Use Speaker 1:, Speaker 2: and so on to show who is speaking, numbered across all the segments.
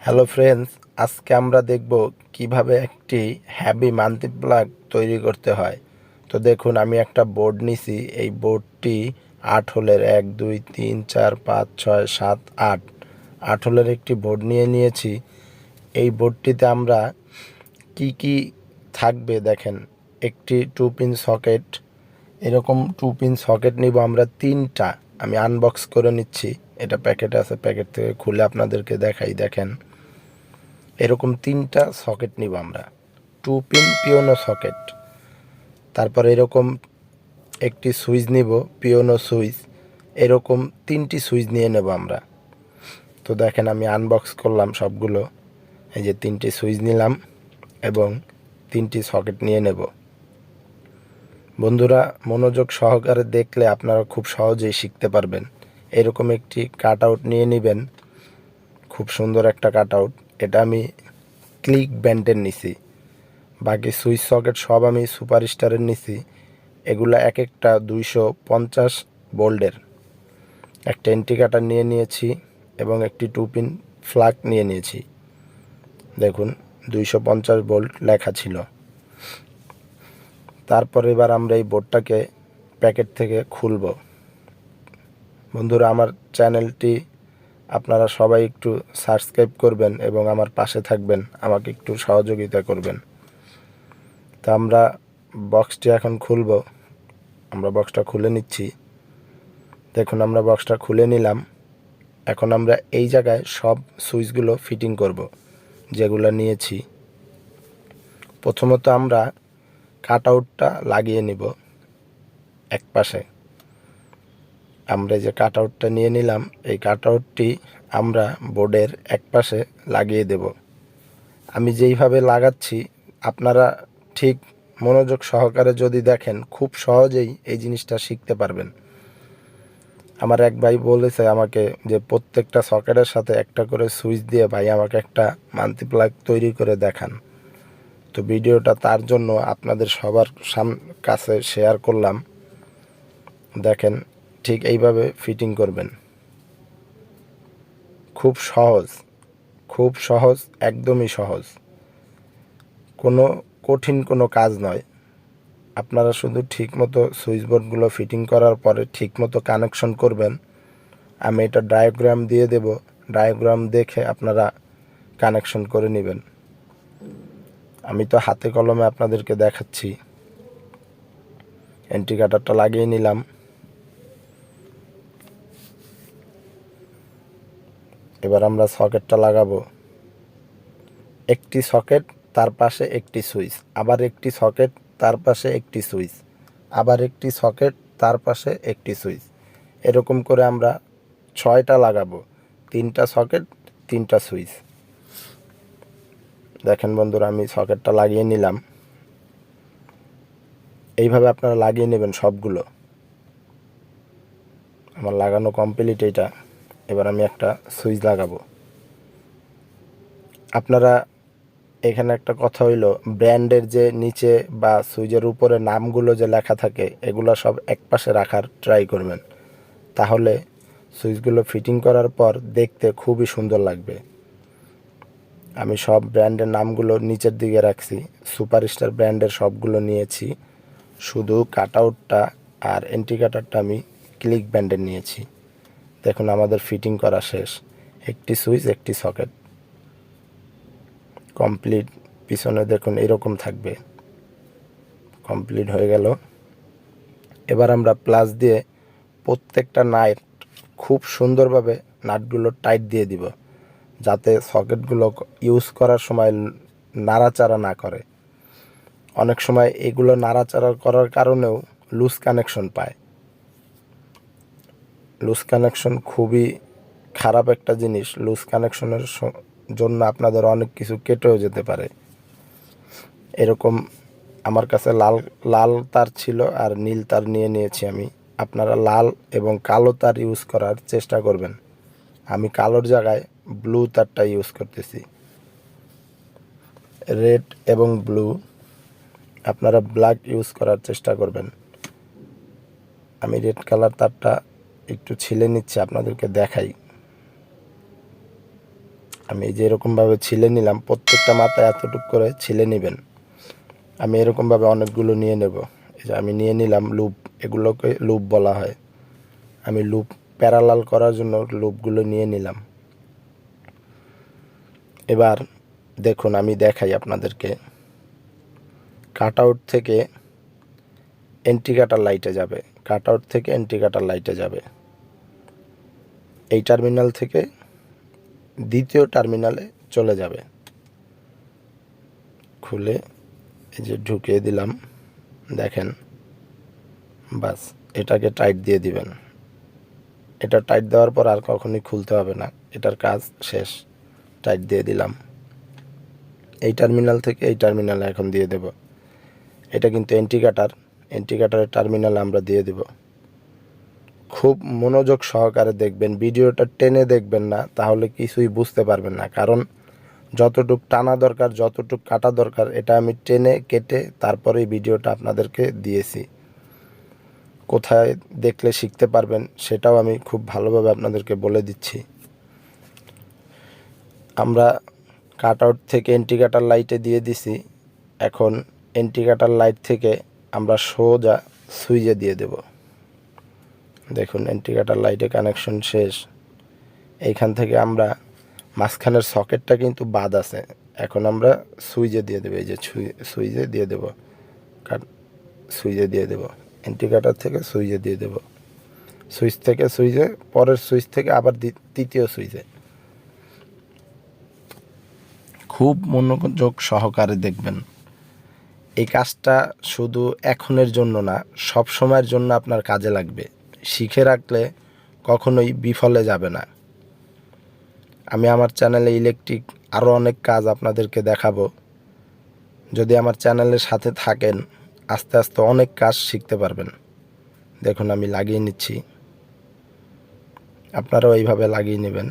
Speaker 1: Hello friends, আজকে আমরা দেখব কিভাবে একটি হ্যাভি মাল্টিপ্লাগ তৈরি করতে হয়। তো দেখুন, আমি একটা বোর্ড নিছি। এই বোর্ডটি 8 হোলের 1 2 3 4 5 6 7 8 8 হোলের একটি বোর্ড নিয়েছি। এই বোর্ডটিতে আমরা কি থাকবে দেখেন। একটি 2 পিন সকেট, এরকম 2 পিন সকেট নিব আমরা 3টা। আমি আনবক্স করে নিচ্ছি, এটা প্যাকেট আছে, প্যাকেট থেকে খুলে আপনাদেরকে দেখাই। দেখেন, এরকম 3টা সকেট নিব আমরা, 2 পিন পিওনো সকেট। তারপর এরকম একটি সুইচ নিব, পিওনো সুইচ। এরকম 3টি সুইচ নিয়ে নেব আমরা। তো দেখেন, আমি আনবক্স করলাম সবগুলো। এই যে 3টি সুইচ নিলাম এবং 3টি সকেট নিয়ে নেব। বন্ধুরা, মনোযোগ সহকারে দেখলে আপনারা খুব সহজেই শিখতে পারবেন। এরকম একটি কাট আউট নিয়ে নেবেন, খুব সুন্দর একটা কাট আউট। এটা আমি ক্লিক ব্যান্ডের নিছি। বাকি সুইচ সকেট সব আমি সুপারস্টারের নিছি। এগুলা এক একটা 250 ভোল্টের। একটা ইন্ডিকেটর নিয়ে নিয়েছি এবং একটি 2 পিন প্লাগ নিয়ে নিয়েছি। দেখুন, 250 ভোল্ট লেখা ছিল। তারপর এবার আমরা এই বোর্ডটাকে প্যাকেট থেকে খুলব। বন্ধুরা, আমার চ্যানেলটি আপনারা সবাই একটু সাবস্ক্রাইব করবেন এবং আমার পাশে থাকবেন, আমাকে একটু সহযোগিতা করবেন। তা আমরা বক্সটি এখন খুলব। আমরা বক্সটা খুলে নিচ্ছি। দেখুন, আমরা বক্সটা খুলে নিলাম। এখন আমরা এই জায়গায় সব সুইচগুলো ফিটিং করব যেগুলো নিয়েছি। প্রথমত আমরা কাট আউটটা লাগিয়ে নিব এক পাশে। আমরা যে কাট আউটটা নিয়ে নিলাম, এই কাট আউটটি আমরা বোর্ডের এক পাশে লাগিয়ে দেব। আমি যেইভাবে লাগাচ্ছি আপনারা ঠিক মনোযোগ সহকারে যদি দেখেন, খুব সহজেই এই জিনিসটা শিখতে পারবেন। আমার এক ভাই বলেছে আমাকে যে প্রত্যেকটা সকেটের সাথে একটা করে সুইচ দিয়ে ভাই আমাকে একটা মাল্টিপ্লাগ তৈরি করে দেখান। তো ভিডিওটা তার জন্য আপনাদের সবার কাছে শেয়ার করলাম। দেখেন, ঠিক এইভাবে ফিটিং করবেন। খুব সহজ, খুব সহজ, একদমই সহজ। কোনো কঠিন কোনো কাজ নয়। আপনারা শুধু ঠিকমতো সুইচ বোর্ডগুলো ফিটিং করার পরে ঠিকমতো কানেকশন করবেন। আমি এটা ডায়াগ্রাম দিয়ে দেব, ডায়াগ্রাম দেখে আপনারা কানেকশন করে নেবেন। আমি তো হাতে কলমে আপনাদেরকে দেখাচ্ছি। ইন্ডিকেটরটা লাগিয়ে নিলাম। এবার আমরা সকেটটা লাগাবো। একটি সকেট, তার পাশে একটি সুইচ, আবার একটি সকেট, তার পাশে একটি সুইচ, আবার একটি সকেট, তার পাশে একটি সুইচ। এরকম করে আমরা 6টা লাগাবো। 3টা সকেট, 3টা সুইচ। দেখেন বন্ধুরা, আমি সকেটটা লাগিয়ে নিলাম। এইভাবে আপনারা লাগিয়ে নেবেন সবগুলো। আমার লাগানো কমপ্লিট এইটা। এবার আমি একটা সুইচ লাগাবো। আপনারা এখানে একটা কথা হইল, ব্র্যান্ডের যে নিচে বা সুইচের উপরে নামগুলো যে লেখা থাকে, এগুলো সব এক পাশে রাখার ট্রাই করবেন। তাহলে সুইচগুলো ফিটিং করার পর দেখতে খুবই সুন্দর লাগবে। আমি সব ব্র্যান্ডের নামগুলো নিচের দিকে রাখছি। সুপারস্টার ব্র্যান্ডের সবগুলো নিয়েছি, শুধু কাট আউটটা আর ইন্ডিকেটরটা আমি ক্লিক ব্র্যান্ডের নিয়েছি। দেখুন, আমাদের ফিটিং করা শেষ। একটি সুইচ, একটি সকেট কমপ্লিট। পিছনে দেখুন এরকম থাকবে। কমপ্লিট হয়ে গেল। এবার আমরা প্লাস দিয়ে প্রত্যেকটা নাট খুব সুন্দরভাবে নাটগুলো টাইট দিয়ে দিব, যাতে সকেটগুলো ইউজ করার সময় নাড়াচাড়া না করে। অনেক সময় এগুলো নাড়াচাড়া করার কারণেও লুজ কানেকশন পায়। লুজ কানেকশন খুবই খারাপ একটা জিনিস। লুজ কানেকশনের জন্য আপনাদের অনেক কিছু কেটেও যেতে পারে। এরকম আমার কাছে লাল তার ছিল আর নীল তার নিয়ে নিয়েছি আমি। আপনারা লাল এবং কালো তার ইউজ করার চেষ্টা করবেন। আমি কালোর জায়গায় ব্লু তারটা ইউজ করতেছি। রেড এবং ব্লু, আপনারা ব্ল্যাক ইউজ করার চেষ্টা করবেন। আমি রেড কালার তারটা একটু ছিলে নিচ্ছি, আপনাদেরকে দেখাই। আমি এই যে এরকমভাবে ছিলে নিলাম, প্রত্যেকটা মাথায় এতটুকু করে ছিলে নেবেন। আমি এরকমভাবে অনেকগুলো নিয়ে নেব। এই যে আমি নিয়ে নিলাম লুপ, এগুলোকে লুপ বলা হয়। আমি লুপ প্যারালাল করার জন্য লুপগুলো নিয়ে নিলাম। এবার দেখুন আমি দেখাই আপনাদেরকে। কাট আউট থেকে ইন্ডিকেটর লাইটে যাবে, কাট আউট থেকে ইন্ডিকেটর লাইটে যাবে। এই টার্মিনাল থেকে দ্বিতীয় টার্মিনালে চলে যাবে। খুলে এই যে ঢুকিয়ে দিলাম, দেখেন, বাস এটাকে টাইট দিয়ে দিবেন। এটা টাইট দেওয়ার পর আর কখনোই খুলতে হবে না, এটার কাজ শেষ। টাইট দিয়ে দিলাম। এই টার্মিনাল থেকে এই টার্মিনালে এখন দিয়ে দেব। এটা কিন্তু ইন্ডিকেটরের টার্মিনালে আমরা দিয়ে দেব। খুব মনোযোগ সহকারে দেখবেন, ভিডিওটা টেনে দেখবেন না, তাহলে কিছুই বুঝতে পারবেন না। কারণ যতটুক টানা দরকার, যতটুক কাটা দরকার, এটা আমি টেনে কেটে তারপরেই ভিডিওটা আপনাদেরকে দিয়েছি। কোথায় দেখলে শিখতে পারবেন সেটাও আমি খুব ভালোভাবে আপনাদেরকে বলে দিচ্ছি। আমরা কাট আউট থেকে ইন্ডিকেটর লাইটে দিয়ে দিছি। এখন ইন্ডিকেটর লাইট থেকে আমরা সোজা সুইচে দিয়ে দেব। দেখুন ইন্ডিকেটর লাইটে কানেকশন শেষ। এইখান থেকে আমরা মাঝখানের সকেটটা কিন্তু বাদ আছে, এখন আমরা সুইচে দিয়ে দেবো। এই যে সুইচে দিয়ে দেব, সুইচে দিয়ে দেব। ইন্ডিকেটর থেকে সুইচে দিয়ে দেব, সুইচ থেকে সুইচে, পরের সুইচ থেকে আবার তৃতীয় সুইচে। খুব মনোযোগ সহকারে দেখবেন। এই কাজটা শুধু এখনের জন্য না, সব সময়ের জন্য আপনার কাজে লাগবে। শিখে রাখলে কখনোই বিফলে যাবে না। আমি আমার চ্যানেলে ইলেকট্রিক আরও অনেক কাজ আপনাদেরকে দেখাবো। যদি আমার চ্যানেলের সাথে থাকেন, আস্তে আস্তে অনেক কাজ শিখতে পারবেন। দেখুন আমি লাগিয়ে নিচ্ছি, আপনারাও এইভাবে লাগিয়ে নেবেন।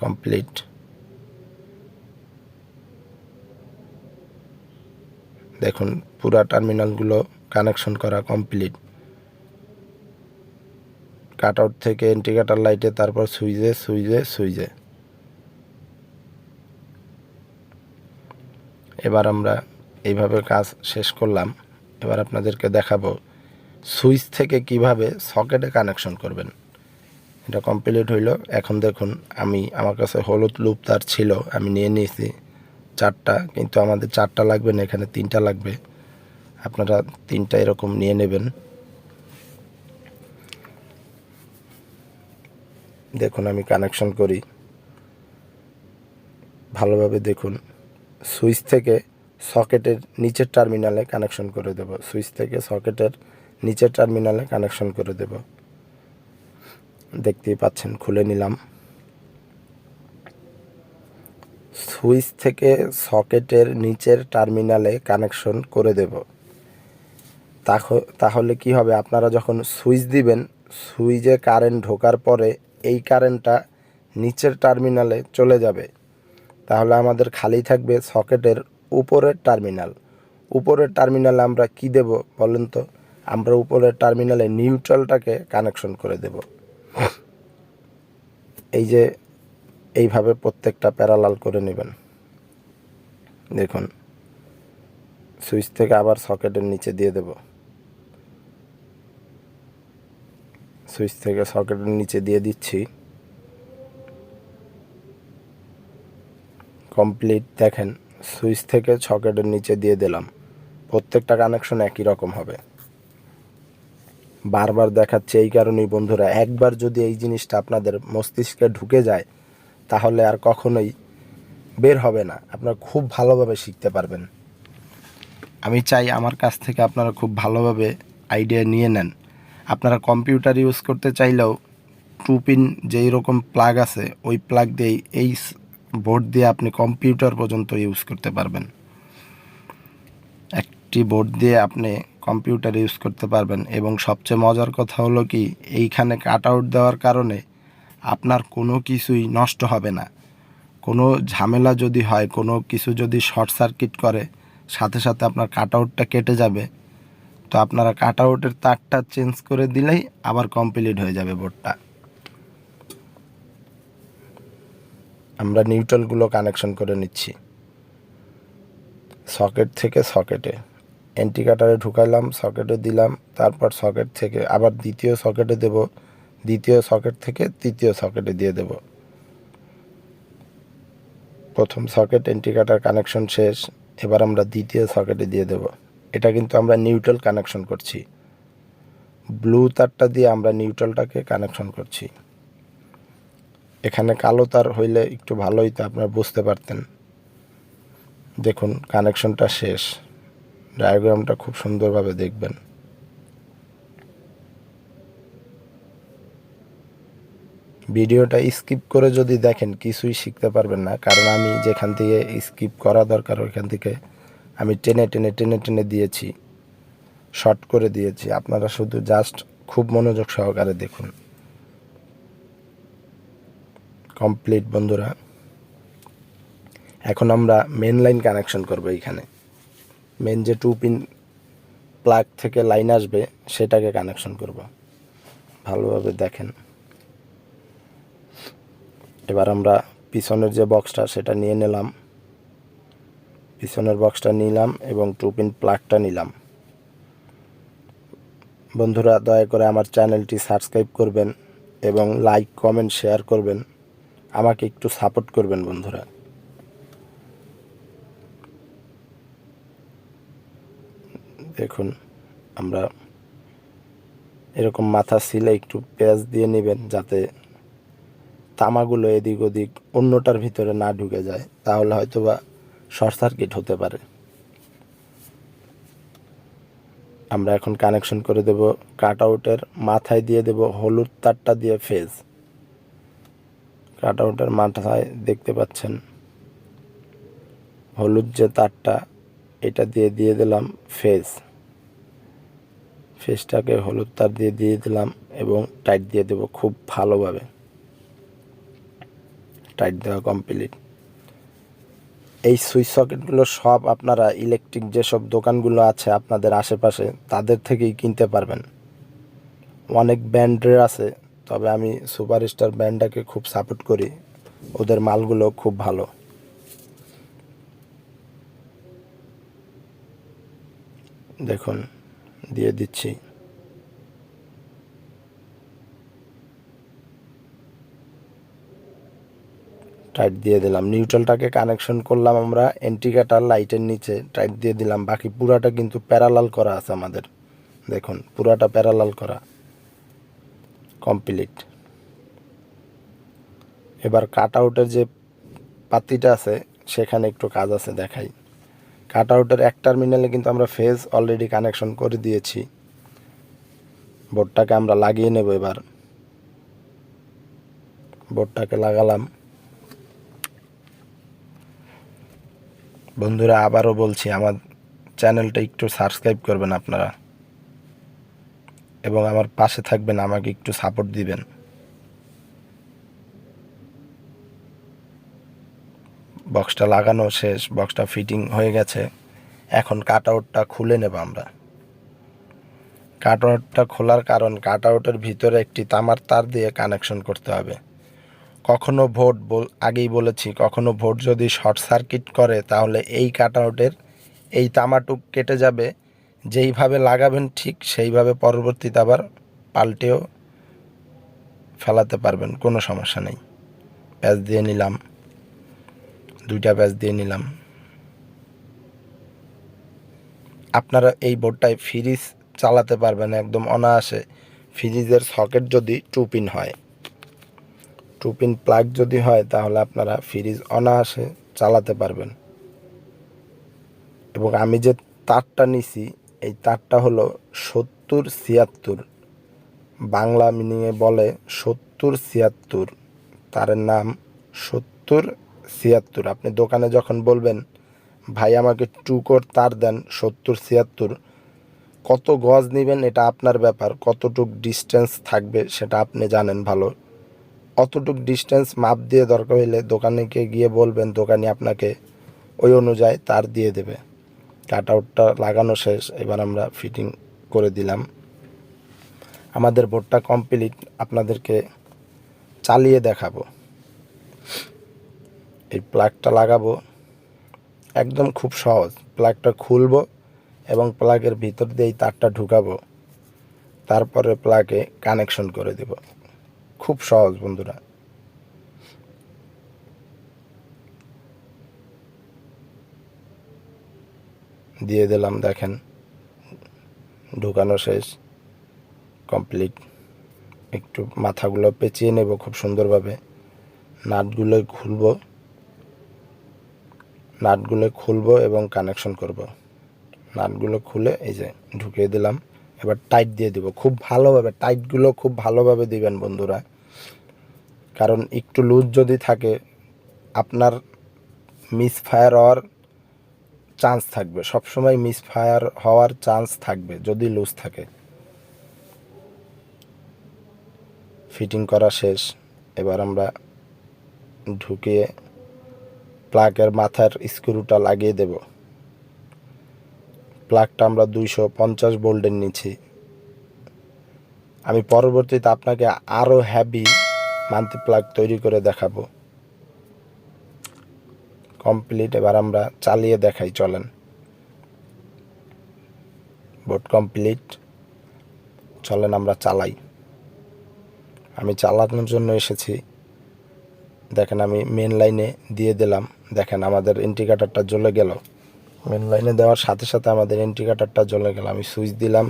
Speaker 1: কমপ্লিট। দেখুন পুরা টার্মিনালগুলো কানেকশন করা কমপ্লিট। কাট আউট থেকে ইন্ডিকেটর লাইটে, তারপর সুইচে সুইচে সুইচে। এবার আমরা এইভাবে কাজ শেষ করলাম। এবার আপনাদেরকে দেখাবো সুইচ থেকে কিভাবে সকেটে কানেকশন করবেন। এটা কমপ্লিট হইল। এখন দেখুন আমার কাছে হলুদ লুপ তার ছিল, আমি নিয়ে নিয়েছি 4টা, কিন্তু আমাদের 4টা লাগবে না, এখানে 3টা লাগবে। আপনারা 3টা এরকম নিয়ে নেবেন। দেখুন আমি কানেকশন করি, ভালোভাবে দেখুন। সুইচ থেকে সকেটের নিচের টার্মিনালে কানেকশন করে দেব, সুইচ থেকে সকেটের নিচের টার্মিনালে কানেকশন করে দেব। দেখতেই পাচ্ছেন, খুলে নিলাম। সুইচ থেকে সকেটের নিচের টার্মিনালে কানেকশন করে দেব। তাহলে কি হবে, আপনারা যখন সুইচ দিবেন, সুইচে কারেন্ট ঢোকার পরে এই কারেন্টটা নিচের টার্মিনালে চলে যাবে। তাহলে আমাদের খালি থাকবে সকেটের উপরের টার্মিনাল। উপরের টার্মিনালে আমরা কি দেব বলেন তো? আমরা উপরের টার্মিনালে নিউট্রালটাকে কানেকশন করে দেব। এই যে এইভাবে প্রত্যেকটা প্যারালাল করে নেবেন। দেখুন সুইচ থেকে আবার সকেটের নিচে দিয়ে দেব, সুইচ থেকে সকেটের নিচে দিয়ে দিচ্ছি। কমপ্লিট। দেখেন সুইচ থেকে সকেটের নিচে দিয়ে দিলাম। প্রত্যেকটা কানেকশন একই রকম হবে। বারবার দেখাচ্ছে এই কারণেই বন্ধুরা, একবার যদি এই জিনিসটা আপনাদের মস্তিষ্কে ঢুকে যায়, তাহলে আর কখনোই বের হবে না। আপনারা খুব ভালোভাবে শিখতে পারবেন। আমি চাই আমার কাছ থেকে আপনারা খুব ভালোভাবে আইডিয়া নিয়ে নেন। আপনারা কম্পিউটার ইউজ করতে চাইলেও 2 পিন যেই রকম প্লাগ আছে, ওই প্লাগ দিয়েই এই বোর্ড দিয়ে আপনি কম্পিউটার পর্যন্ত ইউজ করতে পারবেন। একটি বোর্ড দিয়ে আপনি কম্পিউটার ইউজ করতে পারবেন। এবং সবচেয়ে মজার কথা হলো কি, এইখানে কাট আউট দেওয়ার কারণে আপনার কোনো কিছুই নষ্ট হবে না। কোনো ঝামেলা যদি হয়, কোনো কিছু যদি শর্ট সার্কিট করে, সাথে সাথে আপনার কাট আউটটা কেটে যাবে। তো আপনারা কাট আউটের তারটা চেঞ্জ করে দিলেই আবার কমপ্লিট হয়ে যাবে বোর্ডটা। আমরা নিউট্রালগুলো কানেকশন করে নিচ্ছি সকেট থেকে সকেটে। ইন্ডিকেটরে ঢুকাইলাম, সকেটে দিলাম, তারপর সকেট থেকে আবার দ্বিতীয় সকেটে দেব, দ্বিতীয় সকেট থেকে তৃতীয় সকেটে দিয়ে দেব। প্রথম সকেট ইন্ডিকেটর কানেকশন শেষ, এবার আমরা দ্বিতীয় সকেটে দিয়ে দেব। এটা কিন্তু আমরা নিউট্রাল কানেকশন করছি, ব্লু তারটা দিয়ে আমরা নিউট্রালটাকে কানেকশন করছি। এখানে কালো তার হইলে একটু ভালো হইতো, আপনারা বুঝতে পারতেন। দেখুন কানেকশনটা শেষ, ডায়াগ্রামটা খুব সুন্দরভাবে দেখবেন। ভিডিওটা স্কিপ করে যদি দেখেন কিছুই শিখতে পারবেন না, কারণ আমি যেখান থেকে স্কিপ করা দরকার ওইখান থেকে আমি টেনে টেনে টেনে টেনে দিয়েছি, শর্ট করে দিয়েছি। আপনারা শুধু জাস্ট খুব মনোযোগ সহকারে দেখুন। কমপ্লিট বন্ধুরা। এখন আমরা মেন লাইন কানেকশন করব। এইখানে মেন যে 2 পিন প্লাগ থেকে লাইন আসবে সেটাকে কানেকশন করব। ভালোভাবে দেখেন। এবার আমরা পিছনের যে বক্সটা সেটা নিয়ে নিলাম, পিছনের বক্সটা নিলাম এবং 2 পিন প্লাগটা নিলাম। বন্ধুরা দয়া করে আমার চ্যানেলটি সাবস্ক্রাইব করবেন এবং লাইক কমেন্ট শেয়ার করবেন, আমাকে একটু সাপোর্ট করবেন বন্ধুরা। দেখুন আমরা এরকম মাথা সিলে একটু পেঁয়াজ দিয়ে নেবেন, যাতে তামাগুলো এদিক ওদিক অন্যটার ভিতরে না ঢুকে যায়, তাহলে হয়তো বা শর্ট সার্কিট হতে পারে। আমরা এখন কানেকশন করে দেব কাট আউটের মাথায়, দিয়ে দেব হলুদ তারটা দিয়ে ফেজ। কাট আউটের মাথায় দেখতে পাচ্ছেন হলুদ যে তারটা, এটা দিয়ে দিয়ে দিলাম ফেজ। ফেজটাকে হলুদ তার দিয়ে দিয়ে দিলাম এবং টাইট দিয়ে দেব খুব ভালোভাবে। টাইট দেওয়া কমপ্লিট। এই সুইচ সকেটগুলো সব আপনারা ইলেকট্রিক যেসব দোকানগুলো আছে আপনাদের আশেপাশে তাদের থেকেই কিনতে পারবেন। অনেক ব্র্যান্ডের আছে, তবে আমি সুপারস্টার ব্র্যান্ডটাকে খুব সাপোর্ট করি, ওদের মালগুলো খুব ভালো। দেখুন দিয়ে দিচ্ছি। টাইট দিয়ে দিলাম। নিউট্রালটাকে কানেকশন করলাম আমরা ইন্ডিকেটর লাইটের নিচে, টাইট দিয়ে দিলাম। বাকি পুরাটা কিন্তু প্যারালাল করা আছে আমাদের, দেখুন পুরাটা প্যারালাল করা কমপ্লিট। এবার কাট আউটের যে পাতিটা আছে সেখানে একটু কাজ আছে, দেখাই। কাট আউটের এক টার্মিনালে কিন্তু আমরা ফেজ অলরেডি কানেকশন করে দিয়েছি। বোর্ডটাকে আমরা লাগিয়ে নেব। এবার বোর্ডটাকে লাগালাম। বন্ধুরা আবারও বলছি, আমার চ্যানেলটা একটু সাবস্ক্রাইব করবেন আপনারা এবং আমার পাশে থাকবেন, আমাকে একটু সাপোর্ট দিবেন। বক্সটা লাগানো শেষ, বক্সটা ফিটিং হয়ে গেছে। এখন কাট আউটটা খুলে নেব আমরা। কাট আউটটা খোলার কারণ, কাট আউটের ভিতরে একটি তামার তার দিয়ে কানেকশন করতে হবে। কখনো ভোল্ট আগেই বলেছি, কখনো ভোল্ট যদি শর্ট সার্কিট করে তাহলে এই কাট আউটের এই তামাটুক কেটে যাবে। যেইভাবে লাগাবেন ঠিক সেইভাবে পরবর্তীতে আবার পাল্টেও ফেলাতে পারবেন, কোনো সমস্যা নেই। প্যাচ দিয়ে নিলাম, 2টা প্যাচ দিয়ে নিলাম। আপনারা এই বোর্ডটায় ফ্রিজ চালাতে পারবেন একদম অনায়াসে। ফ্রিজের সকেট যদি 2 পিন হয়, 2 পিন প্লাগ যদি হয়, তাহলে আপনারা ফ্রিজ অনায়াসে চালাতে পারবেন। এবং আমি যে তারটা নিছি এই তারটা হলো 70-76, বাংলা মিনিংয়ে বলে 70-76, তারের নাম 70-76। আপনি দোকানে যখন বলবেন ভাই আমাকে 2 কোর তার দেন 70-76, কত গজ নেবেন এটা আপনার ব্যাপার, কতটুক ডিস্টেন্স থাকবে সেটা আপনি জানেন ভালো। অতটুক ডিস্টেন্স মাপ দিয়ে দরকার হলে দোকানেকে গিয়ে বলবেন, দোকানি আপনাকে ওই অনুযায়ী তার দিয়ে দেবে। কাট আউটটা লাগানো শেষ, এবার আমরা ফিটিং করে দিলাম। আমাদের বোর্ডটা কমপ্লিট, আপনাদেরকে চালিয়ে দেখাবো। এই প্লাগটা লাগাবো, একদম খুব সহজ। প্লাগটা খুলবো এবং প্লাগের ভিতর দিয়ে এই তারটা ঢুকাবো, তারপরে প্লাগে কানেকশন করে দেব। খুব সহজ বন্ধুরা। দিয়ে দিলাম, দেখেন ঢুকানো শেষ, কমপ্লিট। একটু মাথাগুলো পেঁচিয়ে নেব খুব সুন্দরভাবে। নাটগুলো খুলবো এবং কানেকশন করব। নাটগুলো খুলে এই যে ঢুকিয়ে দিলাম। এবার টাইট দিয়ে দিব খুব ভালোভাবে। টাইটগুলো খুব ভালোভাবে দিবেন বন্ধুরা, কারণ একটু লুজ যদি থাকে আপনার মিসফায়ার হওয়ার চান্স থাকবে। সবসময় মিসফায়ার হওয়ার চান্স থাকবে যদি লুজ থাকে। ফিটিং করা শেষ। এবার আমরা ঢুকিয়ে প্লাগের মাথার স্ক্রুটা লাগিয়ে দেব। প্লাগটা আমরা 250 ভোল্টের নিচ্ছি। আমি পরবর্তীতে আপনাকে আরও হ্যাভি মাল্টি প্লাগ তৈরি করে দেখাবো। কমপ্লিট। এবার আমরা চালিয়ে দেখাই, চলেন। বোর্ড কমপ্লিট, চলেন আমরা চালাই। আমি চালানোর জন্য এসেছি। দেখেন আমি মেন লাইনে দিয়ে দিলাম। দেখেন আমাদের ইন্ডিকেটরটা জ্বলে গেল। মেন লাইনে দেওয়ার সাথে সাথে আমাদের ইন্ডিকেটরটা জ্বলে গেল। আমি সুইচ দিলাম,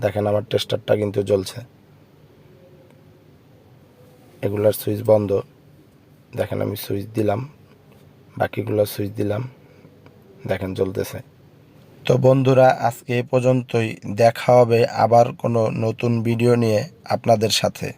Speaker 1: দেখেন আমার টেস্টারটা কিন্তু জ্বলছে। এগুলার সুইচ বন্ধ, দেখেন আমি সুইচ দিলাম, বাকিগুলোর সুইচ দিলাম, দেখেন জ্বলতেছে। তো বন্ধুরা, আজকে এ পর্যন্তই। দেখা হবে আবার কোনো নতুন ভিডিও নিয়ে আপনাদের সাথে।